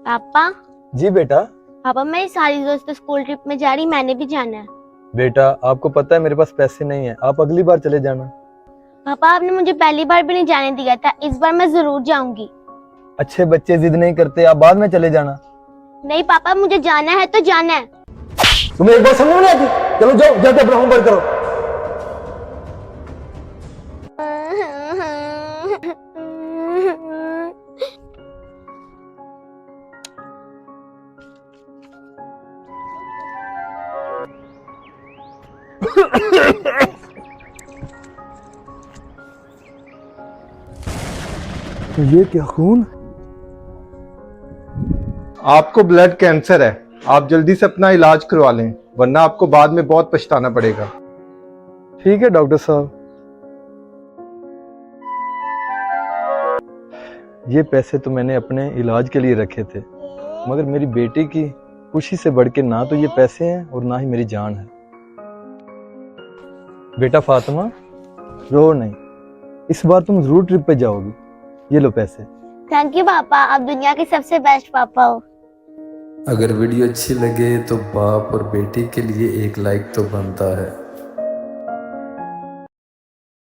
पापा। जी बेटा। पापा मेरी सारी दोस्त स्कूल ट्रिप में जा रही, मैंने भी जाना है। बेटा आपको पता है मेरे पास पैसे नहीं है, आप अगली बार चले जाना। पापा आपने मुझे पहली बार भी नहीं जाने दिया था, इस बार मैं जरूर जाऊंगी। अच्छे बच्चे जिद नहीं करते, आप बाद में चले जाना। नहीं पापा, मुझे जाना है तो जाना है। तुम्हें एक बार समझ में नहीं आती? चलो जाओ, जाके अपना होमवर्क करो। ये क्या खून? आपको ब्लड कैंसर है, आप जल्दी से अपना इलाज करवा लें, वरना आपको बाद में बहुत पछताना पड़ेगा। ठीक है डॉक्टर साहब। ये पैसे तो मैंने अपने इलाज के लिए रखे थे, मगर मेरी बेटी की खुशी से बढ़ के ना तो ये पैसे हैं और ना ही मेरी जान है। बेटा फातिमा, रो नहीं, इस बार तुम जरूर ट्रिप पे जाओगी। ये लो पैसे। थैंक यू पापा, आप दुनिया के सबसे बेस्ट पापा हो। अगर वीडियो अच्छी लगे तो बाप और बेटी के लिए एक लाइक तो बनता है।